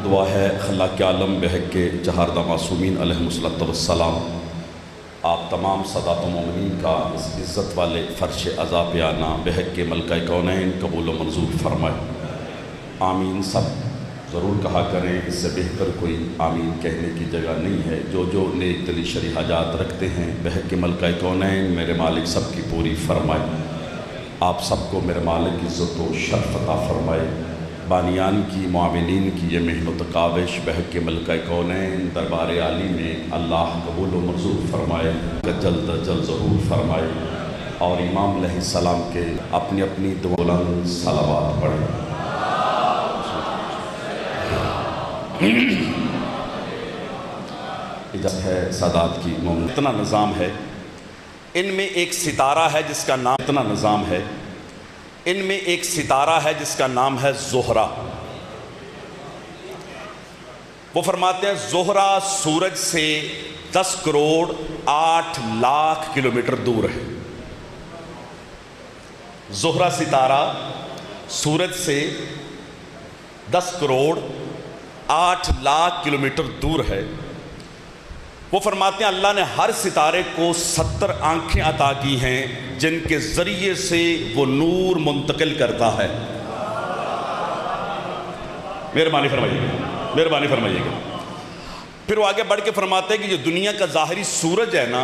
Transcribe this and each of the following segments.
دعا ہے خلاق عالم بحق کے چہاردہ معصومین علیہم السلام آپ تمام سادات و مومنین کا اس عزت والے فرش عزا پہ آنا بحق کے ملکہ کونین قبول و منظور فرمائے۔ آمین سب ضرور کہا کریں، اس سے بہتر کوئی آمین کہنے کی جگہ نہیں ہے۔ جو نیک دلی شرعی حاجات رکھتے ہیں بحق کے ملکہ کونین میرے مالک سب کی پوری فرمائے۔ آپ سب کو میرے مالک عزت و شرف عطا فرمائے۔ بانیان کی معاونین کی یہ محنت و کاوش بحق کے ملکہ کونین دربار عالی میں اللہ قبول و منظور فرمائے، جلد جلد ظہور فرمائے، اور امام علیہ السلام کے اپنی اپنی بلند صلوات پڑھیں۔ اجازت ہے سادات کی مومن، اتنا نظام ہے ان میں ایک ستارہ ہے جس کا نام، اتنا نظام ہے ان میں ایک ستارہ ہے جس کا نام ہے زہرہ۔ وہ فرماتے ہیں زہرہ سورج سے 10 کروڑ 8 لاکھ کلومیٹر دور ہے۔ زہرہ ستارہ سورج سے 10 کروڑ 8 لاکھ کلومیٹر دور ہے۔ وہ فرماتے ہیں اللہ نے ہر ستارے کو 70 آنکھیں عطا کی ہیں جن کے ذریعے سے وہ نور منتقل کرتا ہے۔ مہربانی فرمائیے گا، مہربانی فرمائیے گا۔ پھر وہ آگے بڑھ کے فرماتے ہیں کہ جو دنیا کا ظاہری سورج ہے نا،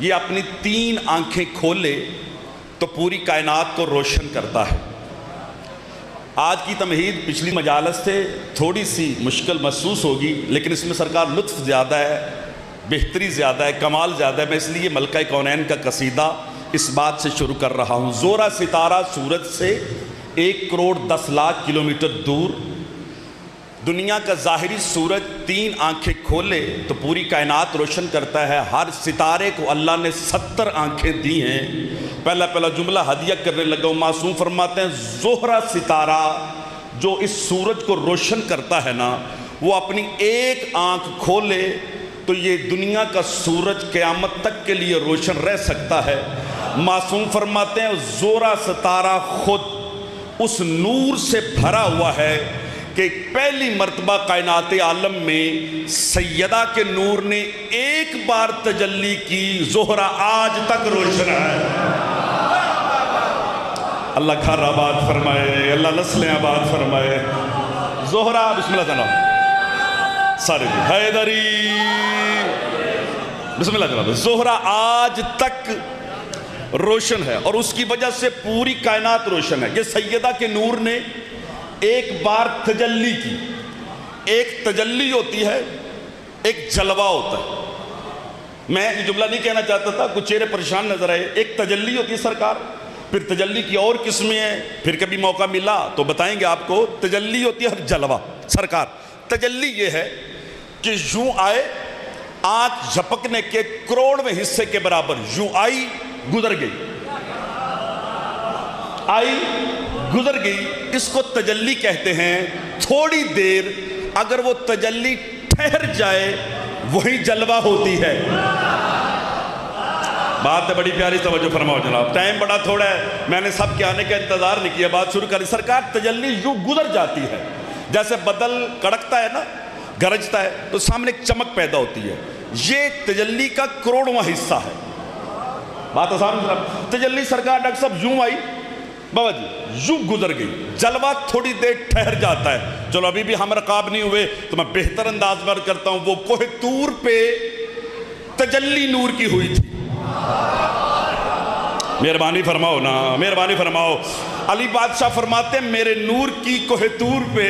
یہ اپنی 3 آنکھیں کھولے تو پوری کائنات کو روشن کرتا ہے۔ آج کی تمہید پچھلی مجالس سے تھوڑی سی مشکل محسوس ہوگی، لیکن اس میں سرکار لطف زیادہ ہے، بہتری زیادہ ہے، کمال زیادہ ہے۔ میں اس لیے ملکہ کونین کا قصیدہ اس بات سے شروع کر رہا ہوں۔ زہرہ ستارہ سورج سے 1 کروڑ 10 لاکھ کلومیٹر دور، دنیا کا ظاہری سورج 3 آنکھیں کھولے تو پوری کائنات روشن کرتا ہے۔ ہر ستارے کو اللہ نے 70 آنکھیں دی ہیں۔ پہلا جملہ ہدیہ کرنے لگا ہوں۔ معصوم فرماتے ہیں زہرہ ستارہ جو اس سورج کو روشن کرتا ہے نا، وہ اپنی ایک آنکھ کھولے تو یہ دنیا کا سورج قیامت تک کے لیے روشن رہ سکتا ہے۔ معصوم فرماتے ہیں زہرہ ستارہ خود اس نور سے بھرا ہوا ہے کہ پہلی مرتبہ کائنات عالم میں سیدہ کے نور نے ایک بار تجلی کی، زہرہ آج تک روشن ہے۔ اللہ گھر آباد فرمائے، اللہ نسلیں آباد فرمائے۔ زہرہ بسم اللہ جناب سارے بھی حیدری بسم اللہ جناب۔ زہرہ آج تک روشن ہے اور اس کی وجہ سے پوری کائنات روشن ہے۔ یہ سیدہ کے نور نے ایک بار تجلی کی۔ ایک تجلی ہوتی ہے، ایک جلوہ ہوتا ہے۔ میں یہ جملہ نہیں کہنا چاہتا تھا، کچھ چہرے پریشان نظر آئے۔ ایک تجلی ہوتی ہے سرکار، پھر تجلی کی اور قسمیں ہیں، پھر کبھی موقع ملا تو بتائیں گے آپ کو۔ تجلی ہوتی ہے ہر جلوہ سرکار۔ تجلی یہ ہے کہ یوں آئے، آنکھ جھپکنے کے کروڑویں حصے کے برابر، یوں آئی گزر گئی، آئی گزر گئی، اس کو تجلی کہتے ہیں۔ تھوڑی دیر اگر وہ تجلی ٹھہر جائے وہی جلوہ ہوتی ہے۔ بات ہے بڑی پیاری، توجہ فرماؤ جناب، ٹائم بڑا تھوڑا ہے، میں نے سب کے آنے کا انتظار نہیں کیا، بات شروع کری۔ سرکار تجلی یوں گزر جاتی ہے، جیسے بدل کڑکتا ہے نا، گرجتا ہے تو سامنے ایک چمک پیدا ہوتی ہے۔ یہ تجلی کا کروڑواں حصہ ہے۔ بات آسان ہے، تجلی سرکار ڈاکٹر صاحب یوں آئی بابا جی، یوں گزر گئی، جلوہ تھوڑی دیر ٹھہر جاتا ہے۔ چلو ابھی بھی ہم رقاب نہیں ہوئے تو میں بہتر انداز میں کرتا ہوں۔ وہ کوہ طور پہ تجلی نور کی ہوئی تھی۔ مہربانی فرماؤ نا، مہربانی فرماؤ۔ علی بادشاہ فرماتے ہیں میرے نور کی کوہ طور پہ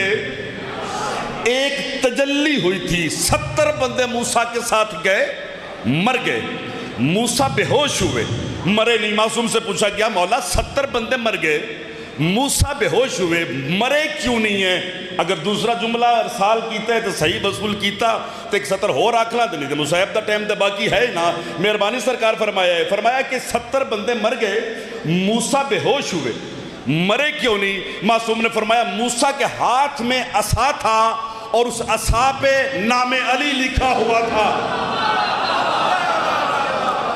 ایک تجلی ہوئی تھی۔ 70 بندے موسیٰ کے ساتھ گئے، مر گئے۔ موسیٰ بے ہوش ہوئے، مرے نہیں۔ معصوم سے پوچھا گیا مولا 70 بندے مر گئے، موسیٰ بے ہوش ہوئے، مرے کیوں نہیں ہیں؟ اگر دوسرا جملہ ارسال کیتا ہے تو صحیح وصول کیتا تو ایک 70 ہو راکھنا تو نہیں تھے، مصیب دا ٹائم دے باقی ہے نا۔ مہربانی سرکار فرمایا کہ 70 بندے مر گئے، موسیٰ بے ہوش ہوئے، مرے کیوں نہیں؟ معصوم نے فرمایا موسیٰ کے ہاتھ میں عصا تھا اور اس عصا پہ نام علی لکھا ہوا تھا۔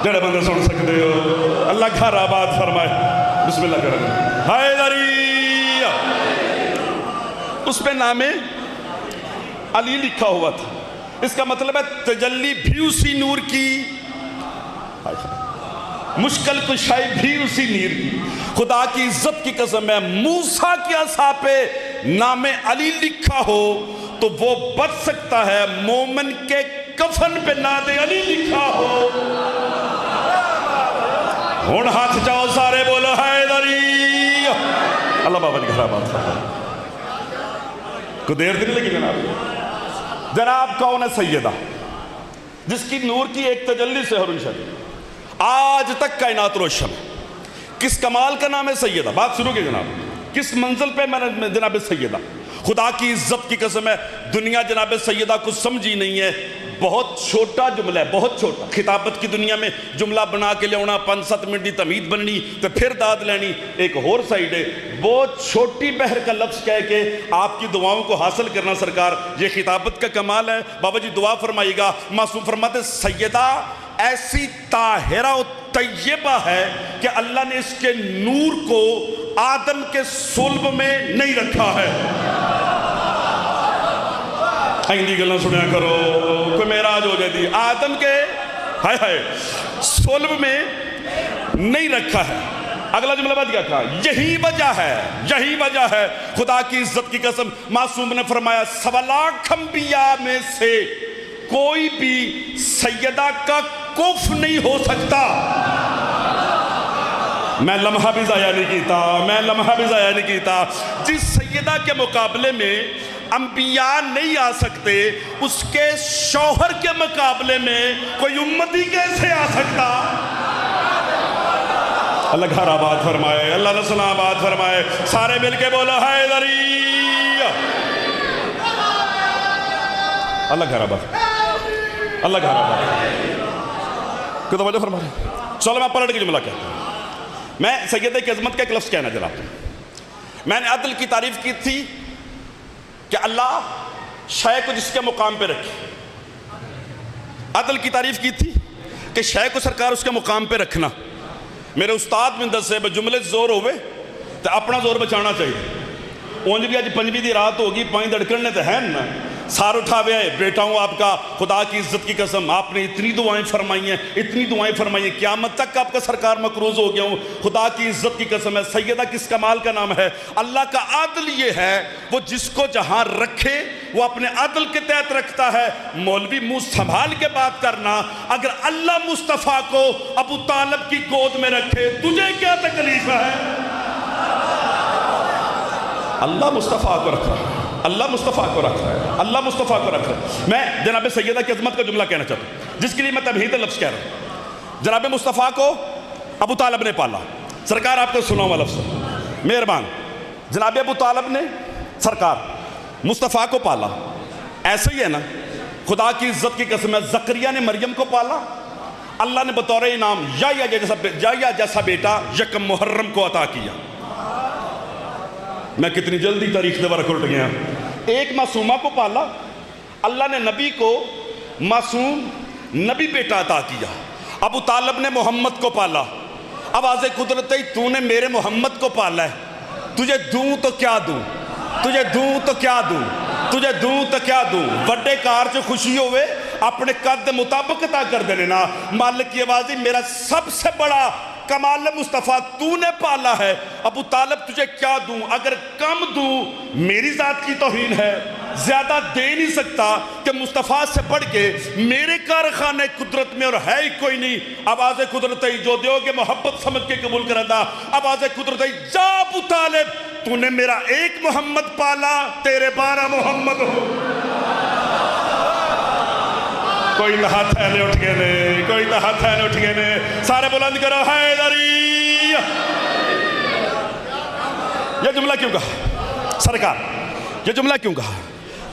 جڑے بندے سن سکتے ہو اللہ گھر آباد فرمائے، بسم اللہ کریں حیدری، اس پہ نام علی لکھا ہوا تھا، اس کا مطلب ہے تجلی بھی اسی نور کی، مشکل کشائی بھی اسی نیر کی۔ خدا کی عزت کی قسم ہے، موسیٰ کے عصا پہ نام علی لکھا ہو تو وہ بچ سکتا ہے، مومن کے کفن پہ نام علی لکھا ہو۔ ہون ہاتھ جاؤ سارے بولو حیدری۔ اللہ بابا نے کہا بات کو دیر دن لگی جناب کون ہے سیدہ جس کی نور کی ایک تجلی سے ہر شد آج تک کائنات روشن ہے؟ کس کمال کا نام ہے سیدہ؟ بات شروع کی جناب، کس منزل پہ میں نے جناب سیدہ؟ خدا کی عزت کی قسم ہے دنیا جناب سیدہ کو سمجھی نہیں ہے، بہت چھوٹا جملہ ہے، بہت چھوٹا۔ خطابت کی دنیا میں جملہ بنا کے لے ہونا 5-7 منٹ دی تمہید بننی تو پھر داد لینی ایک اور سائیڈ ہے، بہت چھوٹی بحر کا لفظ کہہ کے آپ کی دعاؤں کو حاصل کرنا سرکار یہ خطابت کا کمال ہے۔ بابا جی دعا فرمائیے گا، معصوم فرماتے سیدہ ایسی طاہرہ و طیبہ ہے کہ اللہ نے اس کے نور کو آدم کے صلب میں نہیں رکھا ہے۔ آئندی گلنا سنیا کرو، کوئی معراج ہو جائے دی، آدم کے صلب میں نہیں رکھا ہے۔ اگلا جملہ بعد کیا کہا؟ یہی وجہ ہے خدا کی عزت کی قسم معصوم نے فرمایا 1.25 لاکھ انبیاء میں سے کوئی بھی سیدہ کا کف نہیں ہو سکتا۔ میں لمحہ بھی ضائع نہیں کیتا، جس سیدہ کے مقابلے میں انبیاء نہیں آ سکتے اس کے شوہر کے مقابلے میں کوئی امتی کیسے آ سکتا؟ اللہ گھر آباد فرمائے، اللہ نسل آباد فرمائے، سارے مل کے بولو حیدری۔ اللہ گھر آباد، اللہ گھر آباد کہ توجہ فرما رہے۔ چلو میں پلٹ کے جملہ کہتا ہوں، میں سیدہ کی عظمت کا ایک لفظ کہنا جناب، میں نے عدل کی تعریف کی تھی کہ اللہ شے کو جس کے مقام پہ رکھے، عدل کی تعریف کی تھی کہ شے کو سرکار اس کے مقام پہ رکھنا۔ میرے استاد مندر سے جملے زور ہوئے تو اپنا زور بچانا چاہیے۔ اونج بھی آج 5ویں دی رات ہوگی، 5 دھڑکن نے تو ہے نا، سار اٹھاوے ہے بیٹا ہوں آپ کا، خدا کی عزت کی قسم آپ نے اتنی دعائیں فرمائی ہیں، قیامت تک آپ کا سرکار مقروض ہو گیا ہوں۔ خدا کی عزت کی قسم ہے سیدہ کس کمال کا نام ہے؟ اللہ کا عدل یہ ہے وہ جس کو جہاں رکھے وہ اپنے عدل کے تحت رکھتا ہے۔ مولوی منہ سنبھال کے بات کرنا، اگر اللہ مصطفیٰ کو ابو طالب کی گود میں رکھے تجھے کیا تکلیف ہے؟ اللہ مصطفیٰ کو رکھ رہا ہے، اللہ مصطفیٰ کو رکھ رہا ہے۔ میں جناب سیدہ کی عظمت کا جملہ کہنا چاہتا ہوں جس کے لیے میں تمہید لفظ کہہ رہا ہوں۔ جناب مصطفیٰ کو ابو طالب نے پالا، سرکار آپ کو سنا ہوا لفظ مہربان، جناب ابو طالب نے سرکار مصطفیٰ کو پالا، ایسے ہی ہے نا؟ خدا کی عزت کی قسم ہے زکریا نے مریم کو پالا، اللہ نے بطور انعام یا جیسا بیٹا یکم محرم کو عطا کیا۔ میں کتنی جلدی تاریخ دے بارے کھلٹ گیا۔ ایک معصومہ کو پالا، اللہ نے نبی کو معصوم نبی بیٹا عطا کیا۔ ابو طالب نے محمد کو پالا، اب آز قدرت ہی تو نے میرے محمد کو پالا ہے، تجھے دوں تو کیا دوں، وڈے کار جو خوشی ہوئے اپنے قد مطابق عطا کر دے لینا۔ مالک کی آوازی میرا سب سے بڑا کمال مصطفیٰ تو نے پالا ہے، ابو طالب تجھے کیا دوں؟ اگر کم دوں میری ذات کی توہین ہے، زیادہ دے نہیں سکتا کہ مصطفیٰ سے بڑھ کے میرے کارخانے قدرت میں اور ہے ہی کوئی نہیں۔ آواز قدرت جو دیو گے محبت سمجھ کے قبول کردا، آواز قدرت جا ابو طالب تو نے میرا ایک محمد پالا، تیرے 12 محمد ہو۔ کوئی نہ ہاتھ ہے نہیں اٹھ گئے نے، سارے بلند کرو حیدری۔ یہ جملہ کیوں کہا سرکار؟ یہ جملہ کیوں کہا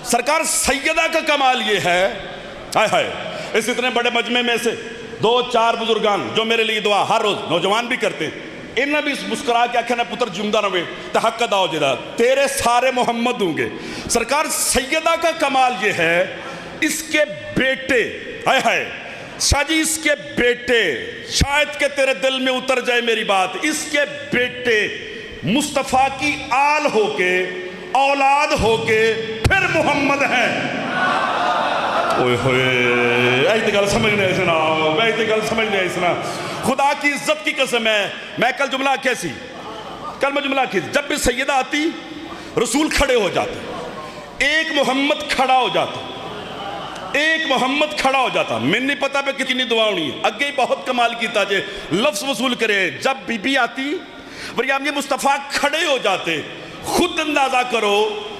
سرکار؟ سیدہ کا کمال یہ ہے، اس اتنے بڑے مجمع میں سے 2-4 بزرگان جو میرے لیے دعا ہر روز نوجوان بھی کرتے ہیں، انہیں بھی مسکرا کے آکھنا پتر جمدہ روے تو حق ادا ہو جائے، تیرے سارے محمد ہوں گے۔ سرکار سیدہ کا کمال یہ ہے، اس کے بیٹے شاہ جی، اس کے بیٹے، شاید کہ تیرے دل میں اتر جائے میری بات، اس کے بیٹے مصطفیٰ کی آل ہو کے اولاد ہو کے پھر محمد ہیں۔ اوئے ہوئے ایتی گل سمجھنے ایسنا ایتی گل سمجھنے ایسنا خدا کی عزت کی قسم ہے. میں کل جملہ کیسی کل میں جملہ کیسی جب بھی سیدہ آتی رسول کھڑے ہو جاتے, ایک محمد کھڑا ہو جاتا, ایک محمد کھڑا ہو جاتا. میں نہیں پتا پہ کتنی دعا ہونی ہے اگے بہت کمال کیتا جے لفظ وصول کرے. جب بی بی آتی مریم یہ مصطفیٰ کھڑے ہو جاتے. خود اندازہ کرو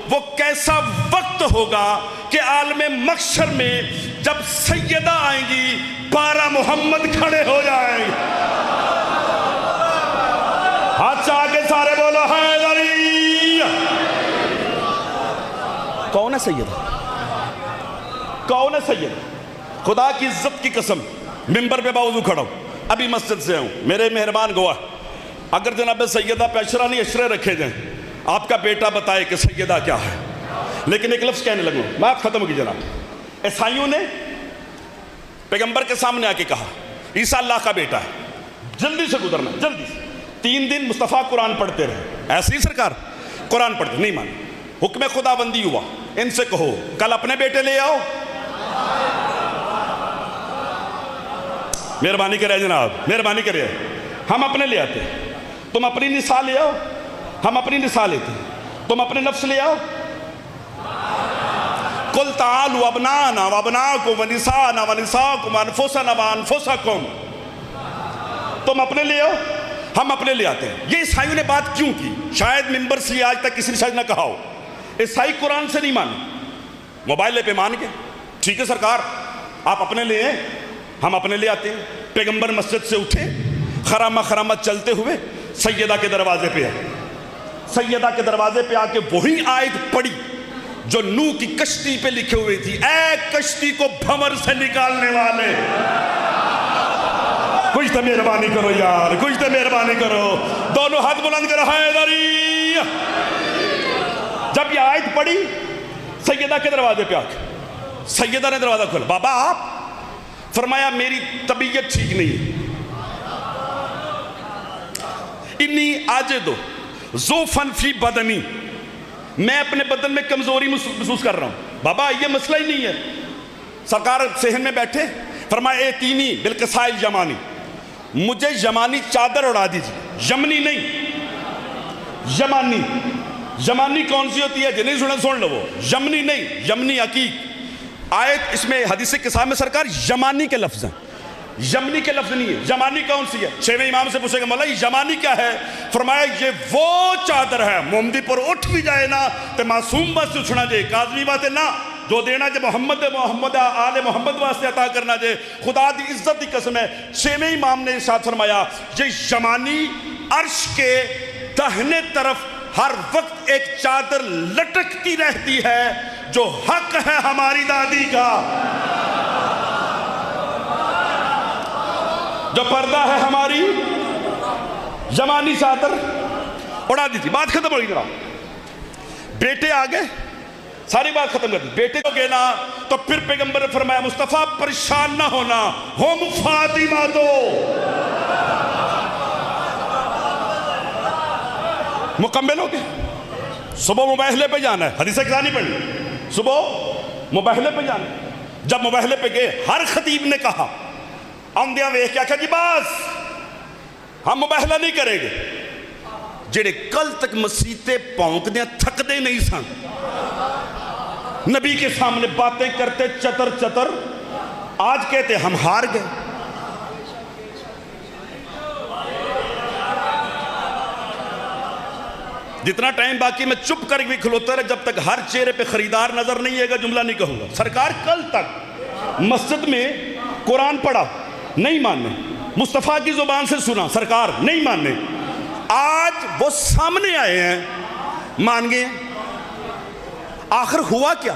وہ کیسا وقت ہوگا کہ عالم محشر میں جب سیدہ آئیں گی 12 محمد کھڑے ہو جائیں. ہاتھ چاہ کے سارے بولو حیدری. کون ہے سیدہ؟ کون ہے سیدہ؟ خدا کی عزت کی قسم منبر پہ باوضو کھڑا ہوں, ابھی مسجد سے ہوں, میرے مہربان گواہ اگر جناب سیدہ پہ اشرہ نہیں اشرے رکھے جائیں آپ کا بیٹا بتائے کہ سیدہ کیا ہے. لیکن ایک لفظ کہنے لگوں بات ختم ہوگی جناب. عیسائیوں نے پیغمبر کے سامنے آ کے کہا عیسیٰ اللہ کا بیٹا ہے, جلدی سے گزرنا جلدی سے. 3 دن مصطفیٰ قرآن پڑھتے رہے. ایسی ہی سرکار قرآن پڑھتے نہیں مانے. حکم خدا بندی ہوا, ان سے کہو کل اپنے بیٹے لے آؤ. مہربانی کرے جناب مہربانی کرے. ہم اپنے لے آتے, تم اپنی نساء لے آؤ. ہم اپنی نساء لیتے, تم اپنے نفس لے آؤ. قل تعالوا ابنانا وابناکم ونساءنا ونساءکم وانفسنا وانفسکم. تم اپنے لے آؤ ہم اپنے لے آتے ہیں. یہ عیسائیوں نے بات کیوں کی؟ شاید منبر سے آج تک کسی نے شاید نہ کہا ہو. عیسائی قرآن سے نہیں مانے, موبائل پہ مان کے ٹھیک ہے سرکار آپ اپنے لے ہیں ہم اپنے لے آتے ہیں. پیغمبر مسجد سے اٹھے خرامہ خرامہ چلتے ہوئے سیدہ کے دروازے پہ آئے. سیدہ کے دروازے پہ آ کے وہی آیت پڑھی جو نوح کی کشتی پہ لکھے ہوئے تھی, اے کشتی کو بھنور سے نکالنے والے. کچھ تو مہربانی کرو یار, کچھ تو مہربانی کرو. دونوں ہاتھ بلند کرو حیدری. جب یہ آیت پڑھی سیدہ کے دروازے پہ آ کے سیدہ نے دروازہ کھولا. بابا آپ؟ فرمایا میری طبیعت ٹھیک نہیں. انی آجدو ذوفن فی بدنی, میں اپنے بدن میں کمزوری محسوس کر رہا ہوں. بابا یہ مسئلہ ہی نہیں ہے. سرکار صحن میں بیٹھے فرمایا اے تینی بالکسائل یمانی, مجھے یمانی چادر اڑا دیجیے. یمنی نہیں یمانی. یمانی کون سی ہوتی ہے جنہیں سن لو, وہ یمنی نہیں یمنی حقیق. آیت اس میں حدیث کسا میں سرکار یمانی کے لفظ ہیں, یمنی کے لفظ نہیں ہے. یمانی کون سی ہے؟ 6ویں امام سے پوچھے گا مولا یمانی کیا ہے؟ فرمایا یہ وہ چادر ہے محمدی پر اٹھ بھی جائے نا تو معصوم بس اٹھنا جائے, کاظمی باتیں نہ جو دینا جے محمد آل محمد واسطے عطا کرنا جے. خدا دی عزت دی قسم ہے 6ویں امام نے ارشاد فرمایا یہ یمانی عرش کے داہنے طرف ہر وقت ایک چادر لٹکتی رہتی ہے جو حق ہے ہماری دادی کا, جو پردہ ہے ہماری. یمانی چادر اڑا دی تھی. بات ختم ہو گئی جناب. بیٹے آگے ساری بات ختم کر دی. بیٹے کو گینا تو پھر پیغمبر نے فرمایا مصطفیٰ پریشان نہ ہونا, ہم فاطمہ دو. مکمل ہو گئے. صبح مباہلے پہ جانا ہے, حدیث کیا نہیں پڑھی, صبح مباہلے پہ جانا ہے. جب مباہلے پہ گئے ہر خطیب نے کہا آمدیاں ویخ کیا جی بس ہم مباہلہ نہیں کریں گے. جڑے کل تک مسیطے پونک دیا تھک دے نہیں سن, نبی کے سامنے باتیں کرتے چتر چتر, آج کہتے ہم ہار گئے. جتنا ٹائم باقی میں چپ کر بھی کھلوتا رہے جب تک ہر چہرے پہ خریدار نظر نہیں آئے گا جملہ نہیں کہوں گا. سرکار کل تک مسجد میں قرآن پڑھا نہیں ماننے, مصطفیٰ کی زبان سے سنا سرکار نہیں ماننے. آج وہ سامنے آئے ہیں مان گئے. آخر ہوا کیا؟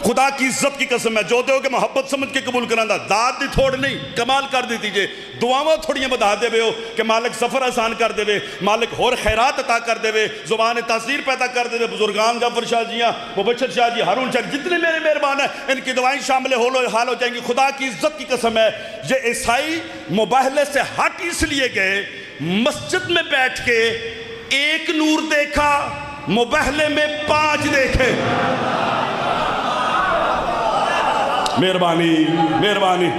خدا کی عزت کی قسم ہے جو دے ہو کہ محبت سمجھ کے قبول کرنا داد دی تھوڑ نہیں کمال کر دی تیجے. دعاواں تھوڑیاں بدا دے وے ہو کہ مالک سفر آسان کر دے وے, مالک اور خیرات عطا کر دے وے, زبان تاثیر پیدا کر دے وے. بزرگان جعفر شاہ جیاں, مبشر شاہ جی, ہارون شاہ, جتنے میرے مہربان ہیں ان کی دعائیں شامل حال ہو جائیں گی. خدا کی عزت کی قسم ہے یہ عیسائی مباہلے سے ہٹ اس لیے گئے, مسجد میں بیٹھ کے ایک نور دیکھا, مباہلے میں 5 دیکھے. مہربانی مہربانی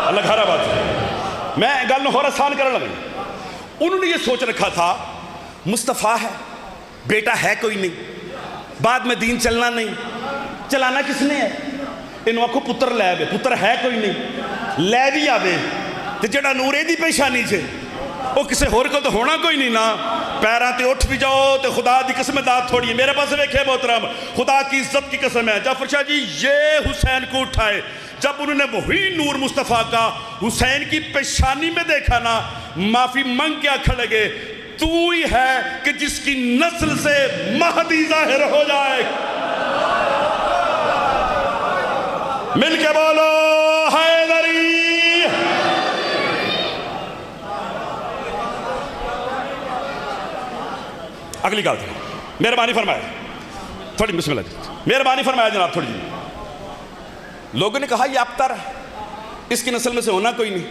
اللہ کھارا بات میں گل نو اور آسان کرنے لگا. انہوں نے یہ سوچ رکھا تھا مصطفیٰ ہے, بیٹا ہے کوئی نہیں, بعد میں دین چلنا نہیں, چلانا کس نے ہے؟ انہوں کو پتر لے آوے, پتر ہے کوئی نہیں, لے بھی آوے تو جڑا نورے دی پیشانی چھے وہ کسے ہور کو تو ہونا کوئی نہیں نا. پیران تے اٹھ بھی جاؤ تو خدا دی قسم داد تھوڑی ہے. میرے پاس ویکھے محترم, خدا کی عزت کی قسم ہے, جعفر شاہ جی یہ حسین کو اٹھائے, جب انہوں نے وہی نور مصطفیٰ کا حسین کی پیشانی میں دیکھا نا, معافی منگ کے آکھنے لگے تو ہی ہے کہ جس کی نسل سے مہدی ظاہر ہو جائے. مل کے بولو حیدری. اگلی گل تھی, مہربانی فرمائے تھوڑی بسم اللہ جی, مہربانی فرمائے جناب تھوڑی جی. لوگوں نے کہا یہ ابتر ہے, اس کی نسل میں سے ہونا کوئی نہیں.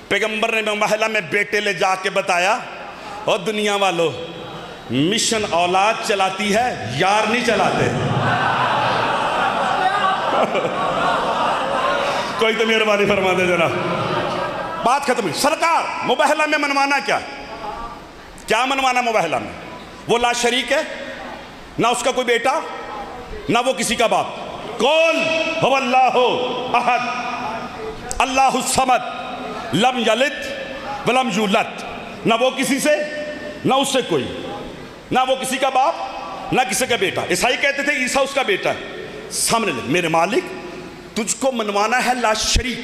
پیغمبر نے محلہ میں بیٹے لے جا کے بتایا, اور دنیا والو مشن اولاد چلاتی ہے, یار نہیں چلاتے. کوئی تو مہربانی فرما دے جناب. بات ختم ہوئی. سرکار مباہلہ میں منوانا کیا منوانا مباہلہ میں؟ وہ لا شریک ہے, نہ اس کا کوئی بیٹا, نہ وہ کسی کا باپ. قل هو اللہ احد اللہ الصمد لم یلد ولم یولد. نہ وہ کسی سے, نہ اس سے کوئی, نہ وہ کسی کا باپ, نہ کسی کا بیٹا. عیسائی کہتے تھے عیسیٰ اس کا بیٹا ہے. سامنے لے, میرے مالک تجھ کو منوانا ہے لا شریک,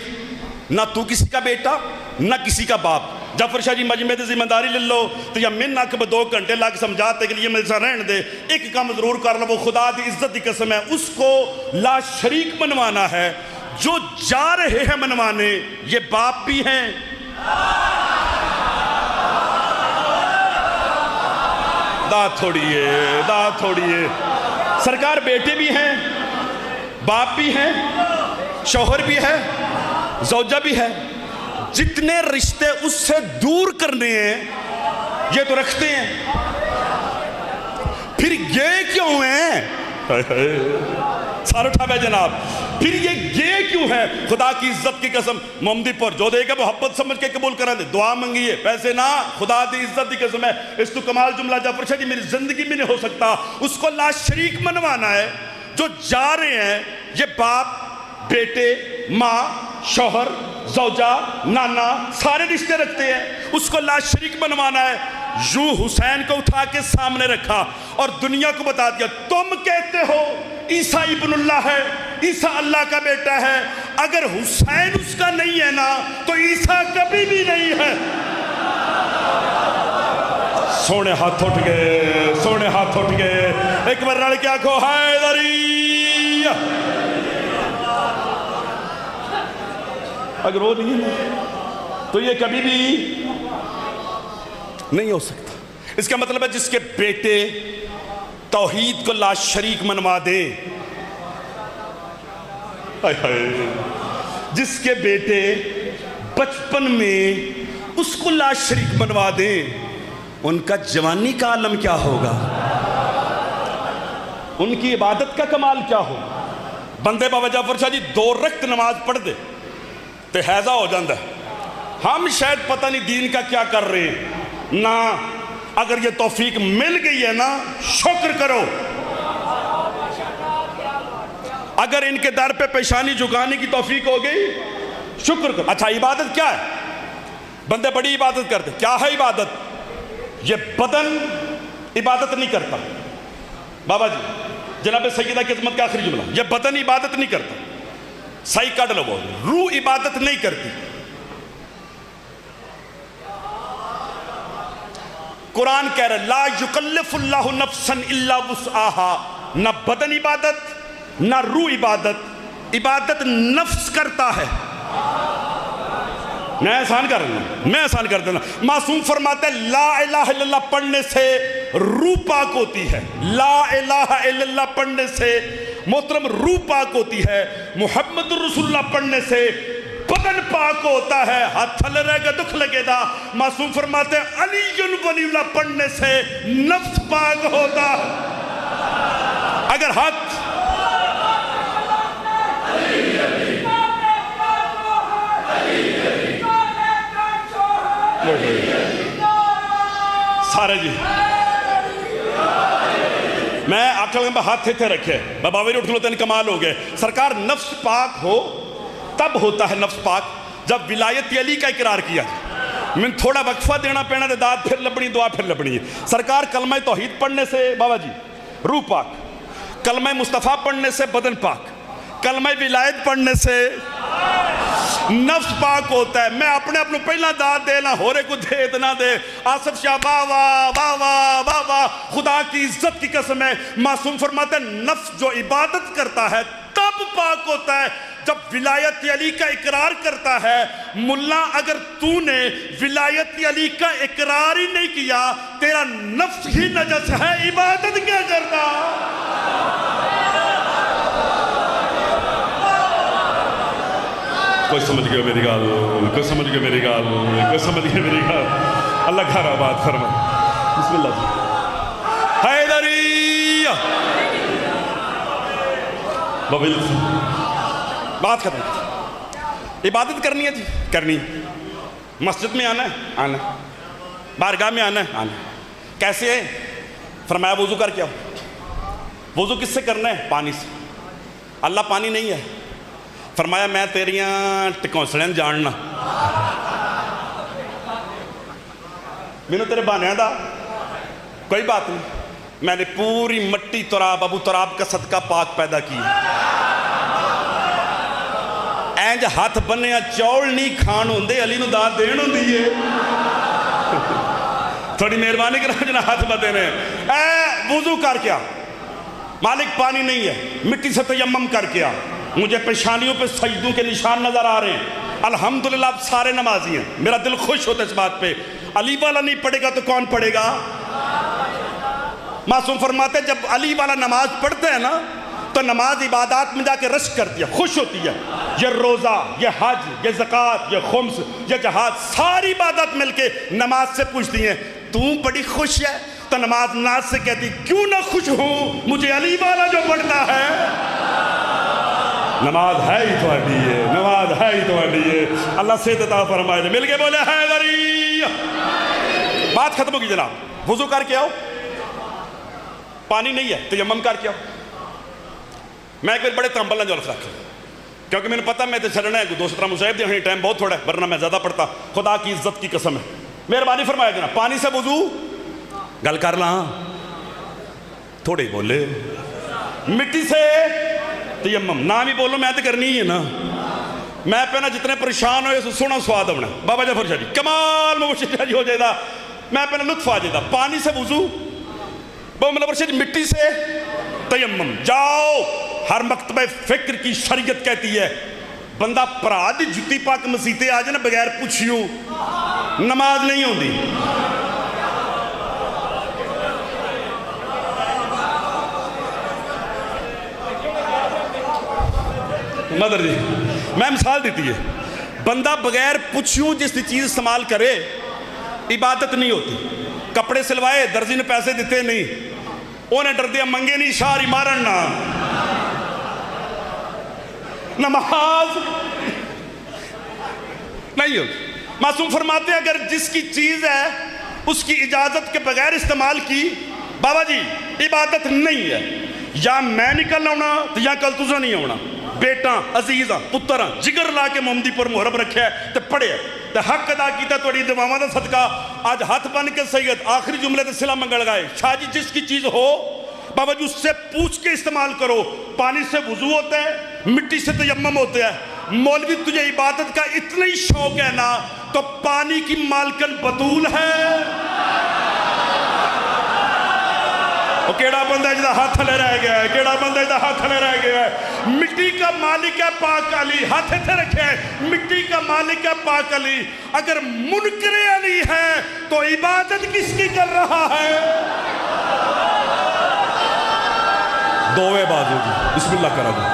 نہ تو کسی کا بیٹا نہ کسی کا باپ. جعفر شاہ جی مجمع تے ذمہ داری لے لو تو یا من نک 2 گھنٹے لا کے سمجھاتے کہ یہ میرے ساتھ رہن دے, ایک کام ضرور کر لو, وہ خدا دی عزت دی قسم ہے, اس کو لا شریک منوانا ہے. جو جا رہے ہیں منوانے یہ باپ بھی ہیں, داد تھوڑی ہے, سرکار بیٹے بھی ہیں, باپ بھی ہیں, شوہر بھی ہے, زوجہ بھی ہے. جتنے رشتے اس سے دور کرنے ہیں یہ تو رکھتے ہیں, پھر یہ کیوں ہیں؟ سارا اٹھا بے جناب, پھر یہ کیوں ہے؟ خدا کی عزت کی قسم, محمدی پر جو دے گا محبت سمجھ کے قبول کرا دے. دعا منگیے, پیسے نہ, خدا دی عزت کی قسم ہے. اس تو کمال جملہ جعفر شاہ جی میری زندگی میں نہیں ہو سکتا. اس کو لا شریک منوانا ہے. جو جا رہے ہیں یہ باپ, بیٹے, ماں, شوہر, زوجہ, نانا, سارے رشتے رکھتے ہیں. اس کو لا شریک منوانا ہے. یوں حسین کو اٹھا کے سامنے رکھا اور دنیا کو بتا دیا, تم کہتے ہو عیسیٰ ابن اللہ ہے, عیسیٰ اللہ کا بیٹا ہے, اگر حسین اس کا نہیں ہے نا تو عیسیٰ کبھی بھی نہیں ہے. سونے ہاتھ اٹھ گئے, ایک بار رڑ کے آنکھو حیدری. اگر وہ نہیں ہے تو یہ کبھی بھی نہیں ہو سکتا. اس کا مطلب ہے جس کے بیٹے توحید کو لا شریک منوا دے, جس کے بیٹے بچپن میں اس کو لا شریک منوا دے, ان کا جوانی کا عالم کیا ہوگا, ان کی عبادت کا کمال کیا ہوگا. بندے بابا جعفر شاہ جی 2 رکعت نماز پڑھ دے تو حیضہ ہو جاندہ ہے. ہم شاید پتہ نہیں دین کا کیا کر رہے ہیں نا. اگر یہ توفیق مل گئی ہے نا, شکر کرو. اگر ان کے در پہ پیشانی جھکانے کی توفیق ہو گئی, شکر کرو. اچھا عبادت کیا ہے؟ بندے بڑی عبادت کرتے. کیا ہے عبادت؟ یہ بدن عبادت نہیں کرتا. بابا جی جناب سیدہ کی عظمت کا آخری جملہ, یہ بدن عبادت نہیں کرتا. صحیح کٹ لو, وہ روح عبادت نہیں کرتی. قرآن کہہ رہا ہے لا یکلف اللہ نفسا الا وسعها. نہ بدن عبادت نہ روح عبادت, عبادت نفس کرتا ہے. میں آسان کر دینا. معصوم فرماتے ہیں لا الہ الا اللہ پڑھنے سے روح پاک ہوتی ہے. لا الہ الا اللہ پڑھنے سے محترم روح پاک ہوتی ہے. محمد رسول اللہ پڑھنے سے بدن پاک ہوتا ہے. ہاتھ تھلے رہ گا دکھ لگے دا. معصوم فرماتے ہیں علی ولی اللہ پڑھنے سے نفس پاک ہوتا ہے. اگر ہاتھ سارے جی میں آکھل میں ہاتھ تھے رکھے باباویر اٹھ لوتے ہیں کمال ہو گئے سرکار نفس پاک ہو تب ہوتا ہے نفس پاک جب ولایت علی کا اقرار کیا میں تھوڑا وقفہ دینا پینا دے داد پھر لبنی دعا پھر لبنی سرکار کلمہ توحید پڑھنے سے بابا جی روح پاک کلمہ مصطفیٰ پڑھنے سے بدن پاک کلمہ ولایت پڑھنے سے نفس پاک ہوتا ہے میں اپنے اپنے پہلا داد دینا ہو رہے کو دے اتنا دے آصف شاہ باوا باوا باوا خدا کی عزت کی قسم ہے معصوم فرماتے ہیں نفس جو عبادت کرتا ہے تب پاک ہوتا ہے جب ولایت علی کا اقرار کرتا ہے ملا اگر تو نے ولایت علی کا اقرار ہی نہیں کیا تیرا نفس ہی نجس ہے عبادت کیا کرتا کوئی سمجھ گیا میری گال کوئی سمجھ گیا میری گال کوئی سمجھ گیا میری گال اللہ گھر آباد فرما بسم اللہ جی حیدری بات ختم عبادت کرنی ہے جی کرنی مسجد میں آنا ہے آنا بارگاہ میں آنا ہے آنا کیسے ہے فرمایا وضو کر کیا وضو کس سے کرنا ہے پانی سے اللہ پانی نہیں ہے فرمایا میں تیریاں ٹکونسڑیں جاننا میں تیرے بانیاں دا کوئی بات نہیں میں نے پوری مٹی تراب ابو تراب کا صدقہ پاک پیدا کی اینج ہاتھ بنیا چول نہیں کھان ہوندے علی نو داد دین ہوندی ہے تھوڑی مہربانی کرنا جنا ہاتھ بدے نے اے وضو کر کیا مالک پانی نہیں ہے مٹی سے تیمم کر کیا مجھے پیشانیوں پہ سجدوں کے نشان نظر آ رہے ہیں الحمدللہ آپ سارے نمازی ہیں میرا دل خوش ہوتا ہے اس بات پہ علی والا نہیں پڑھے گا تو کون پڑھے گا معصوم فرماتے ہیں جب علی والا نماز پڑھتے ہیں نا تو نماز عبادات میں جا کے رشک کرتی ہے خوش ہوتی ہے یہ روزہ یہ حج یہ زکوٰۃ یہ خمس یہ جہاد ساری عبادت مل کے نماز سے پوچھتی ہیں تو بڑی خوش ہے تو نماز ناز سے کہتی کیوں نہ خوش ہوں مجھے علی والا جو پڑھتا ہے نماز ہے ہی تو ہڈی ہے نماز ہے ہی تو ہڈی ہے اللہ سے عطا فرمائے دے مل کے بولے حیدری بات ختم ہوگی جناب وضو کر کے آؤ پانی نہیں ہے تیمم کر کے آؤ میں ایک بار بڑے تنبل نہ جلس رکھ کیونکہ میں نے پتا میں تے چھڑنا ہے دو سترہ مصیب دے ٹائم بہت تھوڑا ہے ورنہ میں زیادہ پڑھتا خدا کی عزت کی قسم ہے مہربانی فرمایا جناب پانی سے وضو گل کر لاں تھوڑے بولے مٹی سے تیمم نہ بھی بولو میں تو کرنی ہی ہے نا میں پہنا جتنے پریشان ہوئے سونا سواد ہونا بابا جعفر شاہ جی کمال مبشر شاہ جی ہو جائے دا میں پہنا لطف آ جائے دا پانی سے وضو بابا جعفر شاہ جی مٹی سے تیمم جاؤ ہر مکتبہ فکر کی شریعت کہتی ہے بندہ پراد جتی پاک مسیطے آ جائے نا بغیر پوچھیوں نماز نہیں ہوندی مدر جی میں مثال دیتی ہے بندہ بغیر پوچھوں جس چیز استعمال کرے عبادت نہیں ہوتی کپڑے سلوائے درزی نے پیسے دیتے نہیں انہیں ڈر دیا منگے نہیں شاری مارن نہ نماز نہیں ہوتی معصوم فرماتے ہیں اگر جس کی چیز ہے اس کی اجازت کے بغیر استعمال کی بابا جی عبادت نہیں ہے یا میں نکل ہونا تو یا کل تجھے نہیں ہونا بیٹا عزیزاں پتراں جگر لا کے محمدی پر محرم رکھے ہے تے پڑھے تے حق ادا کیتا توڑی دماما دا صدقہ آج ہاتھ بن کے سید آخری جملے تے صلہ منگل گائے شاہ جی جس کی چیز ہو بابا جی اس سے پوچھ کے استعمال کرو پانی سے وضو ہوتا ہے مٹی سے تیمم ہوتا ہے مولوی تجھے عبادت کا اتنا ہی شوق ہے نا تو پانی کی مالکن بطول ہے وہ کیڑا بندہ ہے جدہ ہاتھ لے رہ گیا ہے کیڑا بندہ ہے جدہ ہاتھ لے رہ گیا ہے مٹی کا مالک ہے پاک علی ہاتھ تھے رکھے ہیں مٹی کا مالک ہے پاک علی اگر منکر علی ہے تو عبادت کس کی کر رہا ہے دوے بازو جی بسم اللہ کرا جی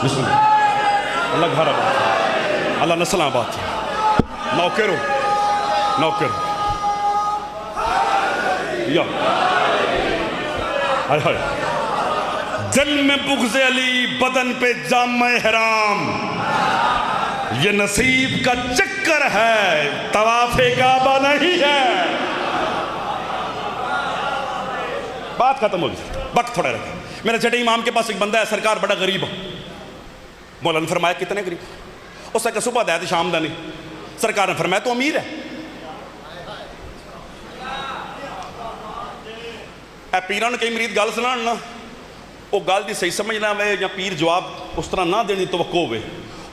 بسم اللہ اللہ گھر آباد اللہ نسل آباد نوکر ہو نوکر یا دل میں بغض علی بدن پہ جامہ حرام، یہ نصیب کا چکر ہے طواف کعبہ نہیں ہے۔ بات ختم ہو گئی، وقت تھوڑا رکھا۔ میرے چھٹے امام کے پاس ایک بندہ ہے، سرکار بڑا غریب ہے۔ مولا نے فرمایا کتنے غریب؟ اس نے کہا صبح دیا تھا شام دا نہیں۔ سرکار نے فرمایا تو امیر ہے۔ اے پیران کئی مرید گل سنان نا، وہ گل دی صحیح سمجھنا ہوئے یا پیر جواب اس طرح نہ دینی توقع ہوئے،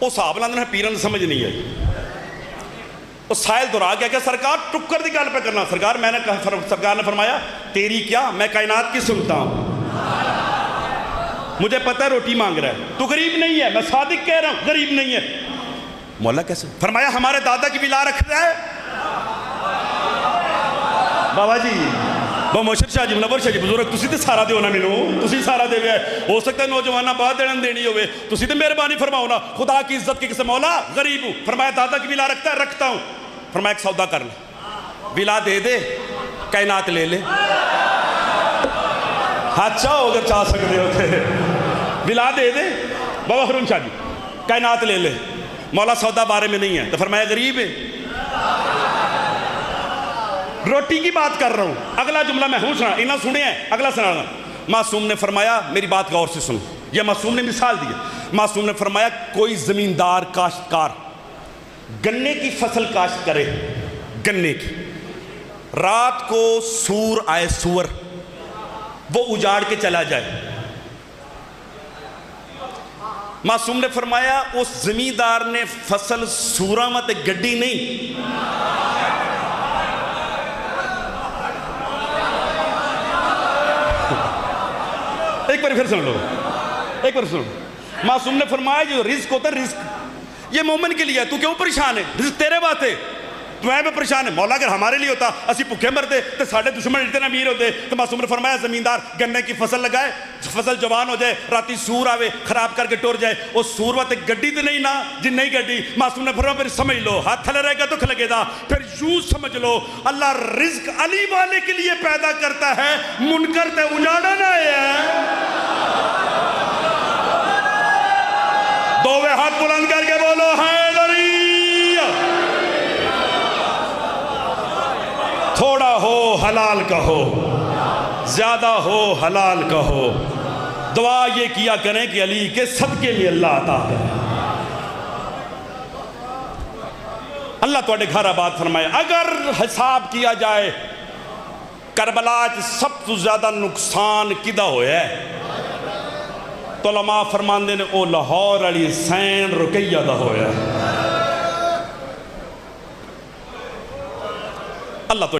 وہ صاحب لاندھنا پیران سمجھ نہیں آئی۔ وہ سائل دورا گیا کہ سرکار ٹکر دی گل پہ کرنا۔ سرکار میں نے کہا، سرکار نے فرمایا تیری کیا، میں کائنات کی سنتا ہوں، مجھے پتہ ہے روٹی مانگ رہا ہے، تو غریب نہیں ہے، میں صادق کہہ رہا ہوں غریب نہیں ہے۔ مولا کیسے؟ فرمایا ہمارے دادا کی ولا رکھ رہا ہے۔ بابا جی با موشر شاہ جی منور شاہ جی بزرگ تسی تے سارا دیو نا مینو، تسی سارا دے ہے، ہو سکتا ہے نوجوانہ بعد دینن دینی ہوئے، تسی تے مہربانی فرماؤ نا، خدا کی عزت کی قسم مولا غریب ہوں۔ فرمایا دادا کی ولا رکھتا ہے؟ رکھتا ہوں۔ فرمایا ایک سودا کر لے، ولا دے دے کائنات لے لے۔ ہاتھ چاہو اگر چاہ سکتے ہوتے، ولا دے دے بابا حرم شاہ جی کائنات لے لے۔ مولا سودا بارے میں نہیں ہے، تو فرمایا غریب ہے۔ روٹی کی بات کر رہا ہوں، اگلا جملہ میں ہوں سنا، انہاں سنے ہیں، اگلا سنا رہا ہوں۔ معصوم نے فرمایا میری بات غور سے سنو، یہ معصوم نے مثال دی ہے۔ معصوم نے فرمایا کوئی زمیندار کاشتکار گنے کی فصل کاشت کرے، گنے کی، رات کو سور آئے، سور وہ اجاڑ کے چلا جائے۔ معصوم نے فرمایا اس زمیندار نے فصل سورا مت گڈی نہیں، ایک بار پھر سن لو، ایک بار سن لو۔ معصوم نے فرمایا جو رزق ہوتا ہے، رزق یہ مومن کے لیے ہے، تو کیوں پریشان ہے؟ رزق تیرے بات ہے، میں بھی پریشان ہے۔ مولا اگر ہمارے لیے ہوتا اسی بھوکے مرتے تو ساڑھے دشمن اتنے امیر ہوتے۔ تو معصوم نے فرمایا زمیندار گنے کی فصل لگائے، فصل جوان ہو جائے، راتی سور آوے خراب کر کے ٹور جائے، وہ سور واتے گڈی تو نہیں نا جن نہیں گڈی۔ معصوم نے فرمایا پھر سمجھ لو ہاتھ تھلے رہے گا تو کھلے گا، پھر یوں سمجھ لو اللہ رزق علی والے کے لیے پیدا کرتا ہے، منکر تے اجاڑا نہ ہے۔ دووے ہاتھ بلند کر کے بولو حیدری۔ تھوڑا ہو حلال کہو، زیادہ ہو حلال کہو، دعا یہ کیا کریں کہ علی کے صدقے میں اللہ عطا کرے۔ اللہ تواڈے گھر آباد فرمائے۔ اگر حساب کیا جائے کربلا سب تو زیادہ نقصان کدا ہویا ہے، تو علماء فرماندے نے او لاہور علی حسین رقیہ دا ہویا ہے۔ اللہ تو